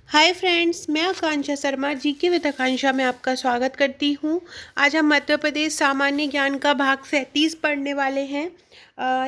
Hi friends, मैं आकांक्षा Sharma GK with आकांक्षा में आपका स्वागत करती हूँ। आज हम मध्य प्रदेश सामान्य ज्ञान का भाग 37 पढ़ने वाले हैं।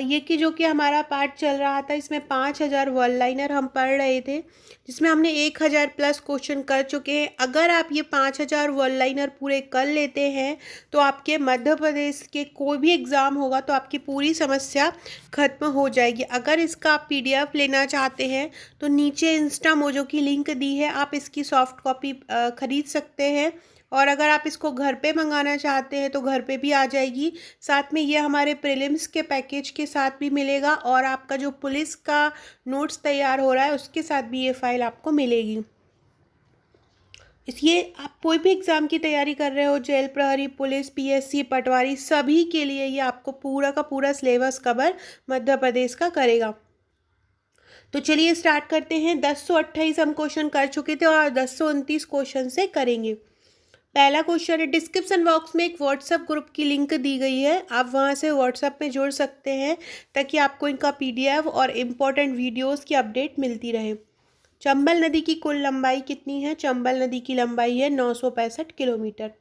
ये कि जो कि हमारा पाठ चल रहा था, इसमें 5000 वन लाइनर हम पढ़ रहे थे, जिसमें हमने 1000 प्लस क्वेश्चन कर चुके हैं। अगर आप ये 5000 वन लाइनर पूरे कर लेते हैं तो आपके मध्य प्रदेश के कोई भी एग्ज़ाम होगा तो आपकी पूरी समस्या खत्म हो जाएगी। अगर इसका आप पीडीएफ लेना चाहते हैं तो नीचे इंस्टा मोजो की लिंक दी है, आप इसकी सॉफ्ट कॉपी ख़रीद सकते हैं। और अगर आप इसको घर पे मंगाना चाहते हैं तो घर पे भी आ जाएगी। साथ में ये हमारे प्रीलिम्स के पैकेज के साथ भी मिलेगा, और आपका जो पुलिस का नोट्स तैयार हो रहा है उसके साथ भी ये फाइल आपको मिलेगी। इसलिए आप कोई भी एग्ज़ाम की तैयारी कर रहे हो, जेल प्रहरी, पुलिस, पीएससी, पटवारी, सभी के लिए ये आपको पूरा का पूरा सिलेबस कवर मध्य प्रदेश का करेगा। तो चलिए स्टार्ट करते हैं। 1028 हम क्वेश्चन कर चुके थे और 1029 क्वेश्चन से करेंगे। पहला क्वेश्चन है, डिस्क्रिप्शन बॉक्स में एक व्हाट्सएप ग्रुप की लिंक दी गई है, आप वहां से व्हाट्सएप में जुड़ सकते हैं ताकि आपको इनका पीडीएफ और इम्पोर्टेंट वीडियोस की अपडेट मिलती रहे। चंबल नदी की कुल लंबाई कितनी है? चंबल नदी की लंबाई है 965 किलोमीटर।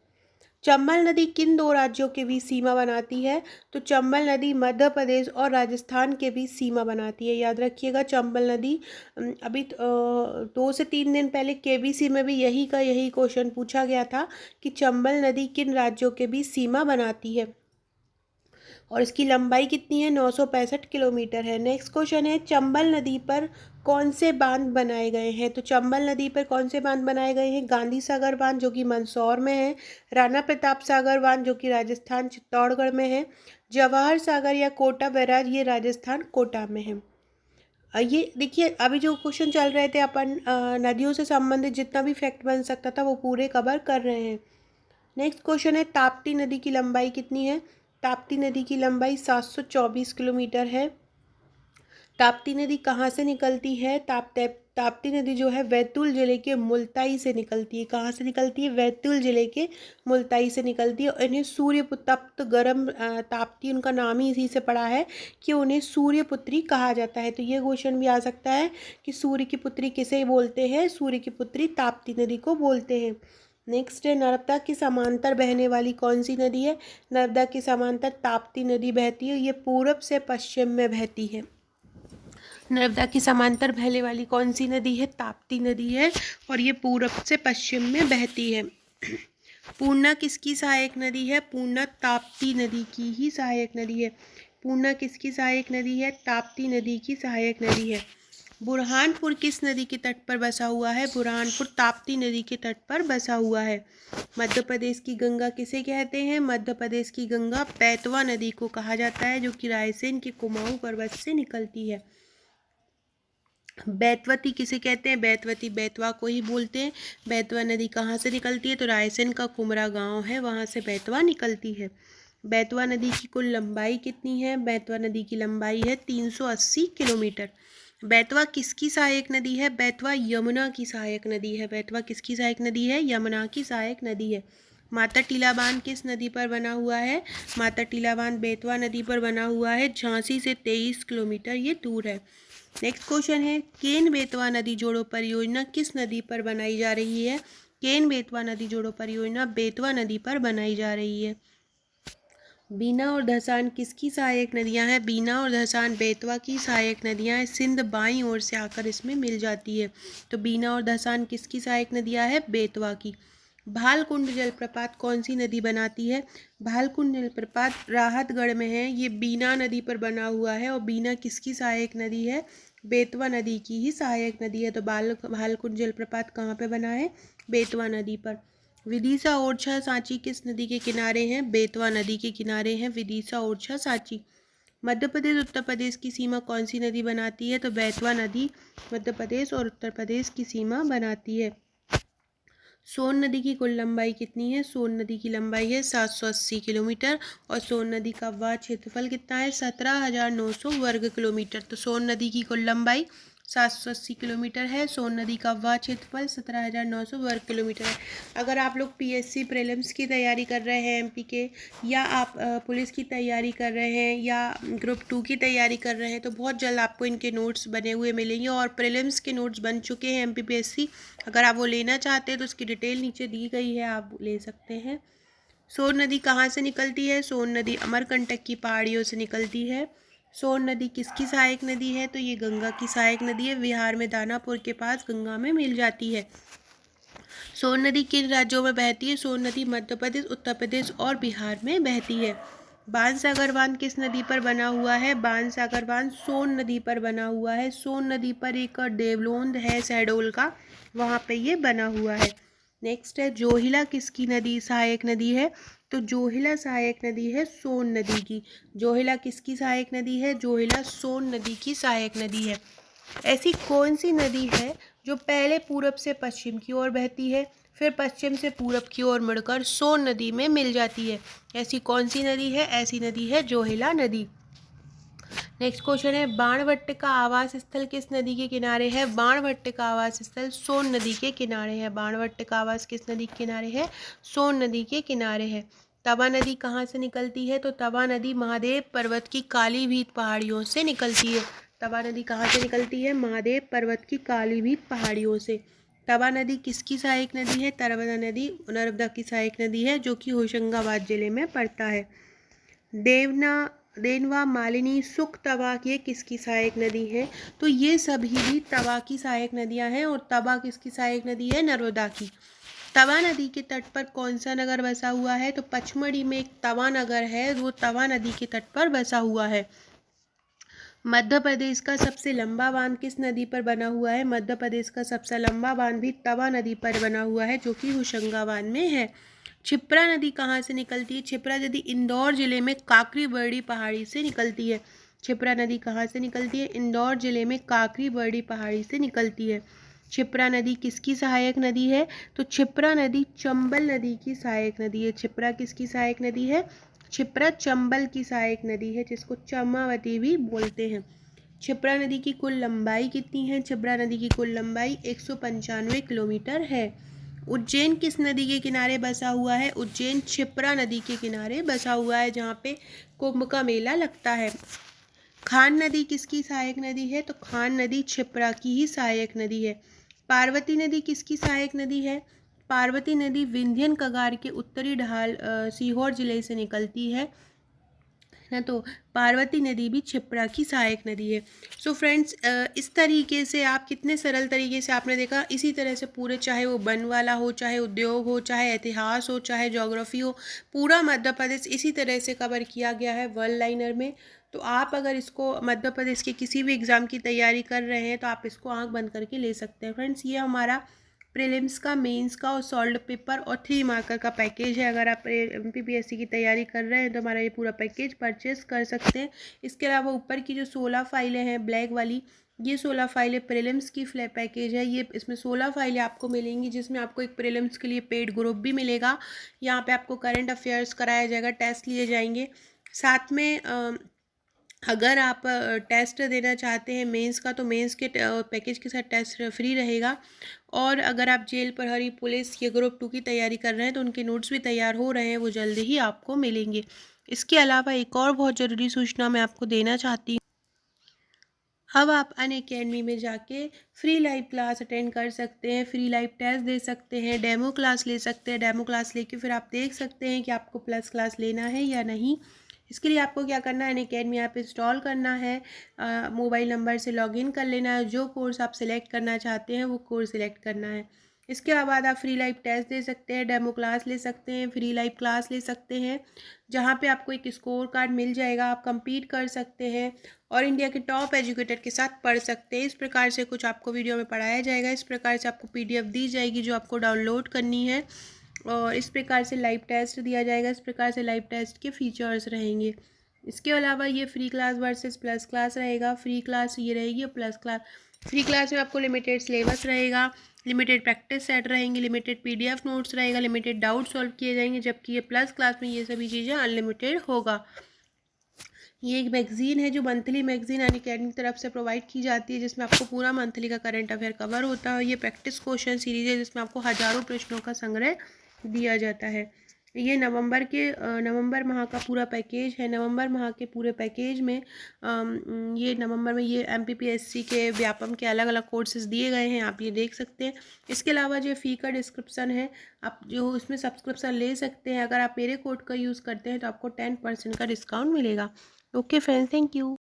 चंबल नदी किन दो राज्यों के बीच सीमा बनाती है? तो चंबल नदी मध्य प्रदेश और राजस्थान के बीच सीमा बनाती है। याद रखिएगा, चंबल नदी अभी 2 से 3 दिन पहले केबीसी में भी यही क्वेश्चन पूछा गया था कि चंबल नदी किन राज्यों के बीच सीमा बनाती है, और इसकी लंबाई कितनी है? 965 किलोमीटर है। नेक्स्ट क्वेश्चन है, चंबल नदी पर कौन से बांध बनाए गए हैं? तो चंबल नदी पर कौन से बांध बनाए गए हैं? गांधी सागर बांध जो कि मंदसौर में है, राणा प्रताप सागर बांध जो कि राजस्थान चित्तौड़गढ़ में है, जवाहर सागर या कोटा बैराज ये राजस्थान कोटा में है। ये देखिए, अभी जो क्वेश्चन चल रहे थे अपन नदियों से संबंधित जितना भी फैक्ट बन सकता था वो पूरे कवर कर रहे हैं। नेक्स्ट क्वेश्चन है, ताप्ती नदी की लंबाई कितनी है? ताप्ती नदी की लंबाई 724 किलोमीटर है। ताप्ती नदी कहाँ से निकलती है? ताप्ती नदी जो है बैतूल जिले के मुल्ताई से निकलती है। कहाँ से निकलती है? बैतूल जिले के मुल्ताई से निकलती है। और इन्हें सूर्यपुतप्त गर्म ताप्ती, उनका नाम ही इसी से पड़ा है कि उन्हें सूर्यपुत्री कहा जाता है। तो ये क्वेश्चन भी आ सकता है कि सूर्य की पुत्री किसे बोलते हैं? सूर्य की पुत्री ताप्ती नदी को बोलते हैं। नेक्स्ट है, नर्मदा के समांतर बहने वाली कौन सी नदी है? नर्मदा के समांतर ताप्ती नदी बहती है। ये पूरब से पश्चिम में बहती है। नर्मदा की समांतर बहने वाली कौन सी नदी है? ताप्ती नदी है, और ये पूरब से पश्चिम में बहती है। पूर्णा किसकी सहायक नदी है? पूर्णा ताप्ती नदी की ही सहायक नदी है। पूर्णा किसकी सहायक नदी है? ताप्ती नदी की सहायक नदी है। बुरहानपुर किस नदी के तट पर बसा हुआ है? बुरहानपुर ताप्ती नदी के तट पर बसा हुआ है। मध्य प्रदेश की गंगा किसे कहते हैं? मध्य प्रदेश की गंगा बेतवा नदी को कहा जाता है, जो कि रायसेन के कुमाऊं पर्वत से निकलती है। बैतवती किसे कहते हैं? बैतवती बेतवा को ही बोलते हैं। बेतवा नदी कहाँ से निकलती है? तो रायसेन का कुमरा गांव है, वहाँ से बेतवा निकलती है। बेतवा नदी की कुल लंबाई कितनी है? बेतवा नदी की लंबाई है 380 किलोमीटर। बेतवा किसकी सहायक नदी है? बेतवा यमुना की सहायक नदी है। बेतवा किसकी सहायक नदी है? यमुना की सहायक नदी है। माता टीला बांध किस नदी पर बना हुआ है? माता टीला बांध बेतवा नदी पर बना हुआ है, झांसी से 23 किलोमीटर ये दूर है। नेक्स्ट क्वेश्चन है, केन बेतवा नदी जोड़ो परियोजना किस नदी पर बनाई जा रही है? केन बेतवा नदी जोड़ो परियोजना बेतवा नदी पर बनाई जा रही है। बीना और धसान किसकी सहायक नदियां हैं? बीना और धसान बेतवा की सहायक नदियां हैं। सिंध बाईं ओर से आकर इसमें मिल जाती है। तो बीना और धसान किसकी सहायक नदियां हैं? बेतवा की। भालकुंड जलप्रपात कौन सी नदी बनाती है? भालकुंड जलप्रपात राहतगढ़ में है, ये बीना नदी पर बना हुआ है। और बीना किसकी सहायक नदी है? बेतवा नदी की ही सहायक नदी है। तो भालकुंड जलप्रपात कहाँ पे बना है? बेतवा नदी पर। विदिशा ओरछा सांची किस नदी के किनारे हैं? बेतवा नदी के किनारे हैं विदिशा ओरछा सांची। मध्य प्रदेश उत्तर प्रदेश की सीमा कौन सी नदी बनाती है? तो बेतवा नदी मध्य प्रदेश और उत्तर प्रदेश की सीमा बनाती है। सोन नदी की कुल लंबाई कितनी है? सोन नदी की लंबाई है 780 किलोमीटर, और सोन नदी का वह क्षेत्रफल कितना है? 17,900 वर्ग किलोमीटर। तो सोन नदी की कुल लंबाई 780 किलोमीटर है। सोन नदी का वह क्षेत्रफल 17,900 वर्ग किलोमीटर है। अगर आप लोग पीएससी प्रीलिम्स की तैयारी कर रहे हैं एमपी के, या आप पुलिस की तैयारी कर रहे हैं, या ग्रुप 2 की तैयारी कर रहे हैं, तो बहुत जल्द आपको इनके नोट्स बने हुए मिलेंगे। और प्रीलिम्स के नोट्स बन चुके हैं एमपीपीएससी। अगर आप वो लेना चाहते हैं तो उसकी डिटेल नीचे दी गई है, आप ले सकते हैं। सोन नदी कहाँ से निकलती है? सोन नदी अमरकंटक की पहाड़ियों से निकलती है। सोन नदी किसकी सहायक नदी है? तो ये गंगा की सहायक नदी है। बिहार में दानापुर के पास गंगा में मिल जाती है। सोन नदी किन राज्यों में बहती है? सोन नदी मध्य प्रदेश, उत्तर प्रदेश और बिहार में बहती है। बाणसागर बांध किस नदी पर बना हुआ है? बाणसागर बांध सोन नदी पर बना हुआ है। सोन नदी पर एक देवलोंद है शहडोल का, वहाँ पे ये बना हुआ है। नेक्स्ट है जोहिला किसकी नदी सहायक नदी है? तो जोहिला सहायक नदी है सोन नदी की। जोहिला किसकी सहायक नदी है? जोहिला सोन नदी की सहायक नदी है। ऐसी कौन सी नदी है जो पहले पूरब से पश्चिम की ओर बहती है, फिर पश्चिम से पूरब की ओर मुड़कर सोन नदी में मिल जाती है? ऐसी कौन सी नदी है? ऐसी नदी है जोहिला नदी। नेक्स्ट क्वेश्चन है बाणभट्ट का आवास स्थल किस नदी के किनारे है? बाणभट्ट का आवास स्थल सोन नदी के किनारे है। बाणभट्ट का आवास किस नदी के किनारे है? सोन नदी के किनारे है। तवा नदी कहाँ से निकलती है? तो तवा नदी महादेव पर्वत की कालीभीत पहाड़ियों से निकलती है। तवा नदी कहाँ से निकलती है? महादेव पर्वत की कालीभीत पहाड़ियों से। तवा नदी किसकी सहायक नदी है? नर्मदा नदी नर्मदा की सहायक नदी है, जो कि होशंगाबाद जिले में पड़ता है। देनवा मालिनी सुख तवा ये किसकी सहायक नदी है? तो ये सभी भी तवा की सहायक नदियां हैं। और तवा किसकी सहायक नदी है? नर्मदा की। तवा नदी के तट पर कौन सा नगर बसा हुआ है? तो पचमढ़ी में एक तवा नगर है, वो तवा नदी के तट पर बसा हुआ है। मध्य प्रदेश का सबसे लंबा बांध किस नदी पर बना हुआ है? मध्य प्रदेश का सबसे लंबा बांध भी तवा नदी पर बना हुआ है, जो कि होशंगाबाद में है। क्षिप्रा नदी कहाँ से निकलती है? क्षिप्रा नदी इंदौर जिले में काकरी बरडी पहाड़ी से निकलती है। क्षिप्रा नदी कहाँ से निकलती है? इंदौर जिले में काकरी बरडी पहाड़ी से निकलती है। क्षिप्रा नदी किसकी सहायक नदी है? तो क्षिप्रा नदी चंबल नदी की सहायक नदी है। क्षिप्रा किसकी सहायक नदी है? क्षिप्रा चंबल की सहायक नदी है, जिसको चमावती भी बोलते हैं। क्षिप्रा नदी की कुल लंबाई कितनी है? क्षिप्रा नदी की कुल लंबाई 195 किलोमीटर है। उज्जैन किस नदी के किनारे बसा हुआ है? उज्जैन क्षिप्रा नदी के किनारे बसा हुआ है, जहाँ पे कुंभ का मेला लगता है। खान नदी किसकी सहायक नदी है? तो खान नदी क्षिप्रा की ही सहायक नदी है। पार्वती नदी किसकी सहायक नदी है? पार्वती नदी विंध्यन कगार के उत्तरी ढाल सीहोर जिले से निकलती है ना। तो पार्वती नदी भी क्षिप्रा की सहायक नदी है। सो फ्रेंड्स, इस तरीके से आप कितने सरल तरीके से आपने देखा, इसी तरह से पूरे, चाहे वो वन वाला हो, चाहे उद्योग हो, चाहे इतिहास हो, चाहे ज्योग्राफी हो, पूरा मध्य प्रदेश इसी तरह से कवर किया गया है वन लाइनर में। तो आप अगर इसको मध्य प्रदेश के किसी भी एग्ज़ाम की तैयारी कर रहे हैं तो आप इसको आंख बंद करके ले सकते हैं। फ्रेंड्स, ये हमारा प्रीलिम्स का, मेंस का और सॉल्व पेपर और 3 मार्कर का पैकेज है। अगर आप एमपीपीएससी की तैयारी कर रहे हैं तो हमारा ये पूरा पैकेज परचेस कर सकते हैं। इसके अलावा ऊपर की जो 16 फाइलें हैं ब्लैक वाली, ये 16 फाइलें प्रीलिम्स की पैकेज है। ये इसमें 16 फाइलें आपको मिलेंगी, जिसमें आपको एक प्रीलिम्स के लिए पेड ग्रुप भी मिलेगा। यहाँ पे आपको करंट अफेयर्स कराया जाएगा, टेस्ट लिए जाएंगे। साथ में अगर आप टेस्ट देना चाहते हैं मेंस का, तो मेंस के पैकेज के साथ टेस्ट फ्री रहेगा। और अगर आप जेल प्रहरी पुलिस या ग्रुप 2 की तैयारी कर रहे हैं तो उनके नोट्स भी तैयार हो रहे हैं, वो जल्दी ही आपको मिलेंगे। इसके अलावा एक और बहुत ज़रूरी सूचना मैं आपको देना चाहती हूँ। अब आप अनअकैडमी में जाके फ्री लाइव क्लास अटेंड कर सकते हैं, फ्री लाइव टेस्ट दे सकते हैं, डेमो क्लास ले सकते हैं। डेमो क्लास लेके फिर आप देख सकते हैं कि आपको प्लस क्लास लेना है या नहीं। इसके लिए आपको क्या करना है, अनअकैडमी ऐप इंस्टॉल करना है, मोबाइल नंबर से लॉगिन कर लेना है, जो कोर्स आप सिलेक्ट करना चाहते हैं वो कोर्स सिलेक्ट करना है। इसके बाद आप फ्री लाइव टेस्ट दे सकते हैं, डेमो क्लास ले सकते हैं, फ्री लाइव क्लास ले सकते हैं, जहाँ पे आपको एक स्कोर कार्ड मिल जाएगा, आप compete कर सकते हैं और इंडिया के टॉप एजुकेटर के साथ पढ़ सकते हैं। इस प्रकार से कुछ आपको वीडियो में पढ़ाया जाएगा, इस प्रकार से आपको PDF दी जाएगी जो आपको डाउनलोड करनी है, और इस प्रकार से लाइव टेस्ट दिया जाएगा। इस प्रकार से लाइव टेस्ट के फीचर्स रहेंगे। इसके अलावा ये free class versus plus class रहेगा। फ्री क्लास ये रहेगी और प्लस क्लास, फ्री क्लास में आपको लिमिटेड सिलेबस रहेगा, लिमिटेड प्रैक्टिस सेट रहेंगे, लिमिटेड PDF नोट्स रहेगा, लिमिटेड डाउट सॉल्व किए जाएंगे, जबकि ये प्लस क्लास में ये सभी चीज़ें अनलिमिटेड होगा। ये एक मैगज़ीन है जो मंथली मैगज़ीन अनअकैडमी की तरफ से प्रोवाइड की जाती है, जिसमें आपको पूरा मंथली का करंट अफेयर कवर होता है। ये प्रैक्टिस क्वेश्चन सीरीज़ है जिसमें आपको हज़ारों प्रश्नों का संग्रह दिया जाता है। ये नवंबर माह का पूरा पैकेज है। नवंबर माह के पूरे पैकेज में ये नवंबर में ये MPPSC के व्यापम के अलग अलग कोर्सेज़ दिए गए हैं, आप ये देख सकते हैं। इसके अलावा जो फ़ी का डिस्क्रिप्शन है, आप जो उसमें सब्सक्रिप्शन ले सकते हैं। अगर आप मेरे कोड का यूज़ करते हैं तो आपको 10% का डिस्काउंट मिलेगा। Okay friends, thank you.